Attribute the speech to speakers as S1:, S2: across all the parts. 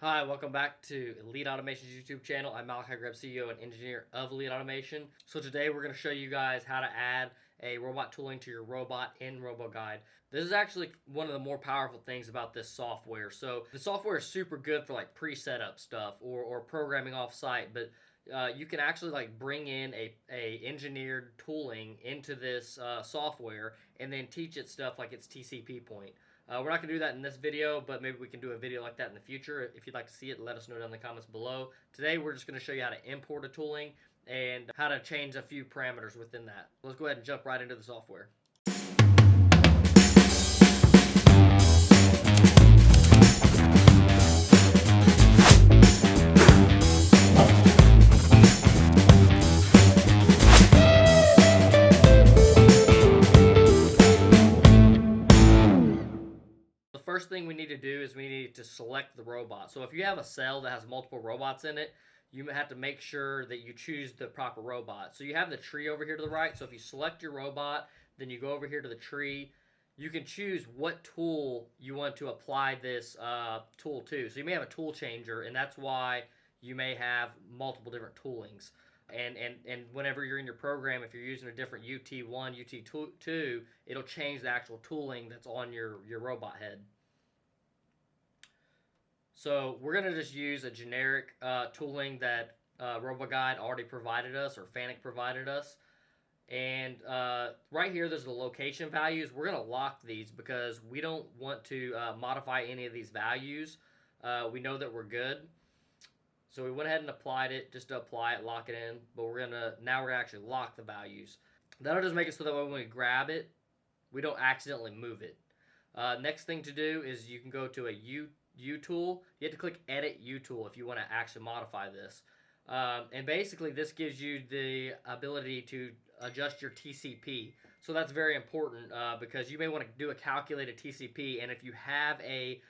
S1: Hi, welcome back to Elite Automation's YouTube channel. I'm Malachi, CEO and engineer of Elite Automation. So today we're going to show you guys how to add a robot tooling to your robot in Roboguide. This is actually one of the more powerful things about this software. So the software is super good for like pre-setup stuff or programming off-site, but you can actually like bring in a engineered tooling into this software and then teach it stuff like its TCP point. We're not going to do that in this video, but maybe we can do a video like that in the future. If you'd like to see it, let us know down in the comments below. Today, we're just going to show you how to import a tooling and how to change a few parameters within that. Let's go ahead and jump right into the software. First thing we need to do is we need to select the robot. So if you have a cell that has multiple robots in it, you have to make sure that you choose the proper robot. So you have the tree over here to the right. So if you select your robot, then you go over here to the tree, you can choose what tool you want to apply this tool to. So you may have a tool changer, and that's why you may have multiple different toolings. And whenever you're in your program, if you're using a different UT1, UT2, it'll change the actual tooling that's on your robot head. So we're going to just use a generic tooling that Roboguide already provided us, or FANUC provided us. And right here, there's the location values. We're going to lock these because we don't want to modify any of these values. We know that we're good. So we went ahead and applied it just to apply it, lock it in. But now we're going to actually lock the values. That'll just make it so that when we grab it, we don't accidentally move it. Next thing to do is you can go to a U tool. You have to click Edit U tool if you want to actually modify this. And basically, this gives you the ability to adjust your TCP. So that's very important because you may want to do a calculated TCP, and if you have a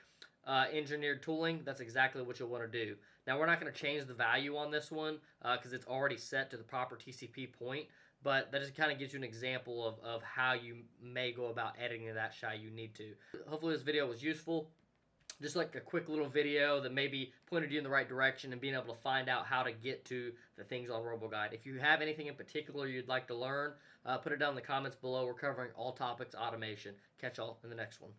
S1: engineered tooling, that's exactly what you'll want to do. Now, we're not going to change the value on this one because it's already set to the proper TCP point, but that just kind of gives you an example of how you may go about editing that should you need to. Hopefully, this video was useful. Just like a quick little video that maybe pointed you in the right direction and being able to find out how to get to the things on Roboguide. If you have anything in particular you'd like to learn, put it down in the comments below. We're covering all topics automation. Catch y'all in the next one.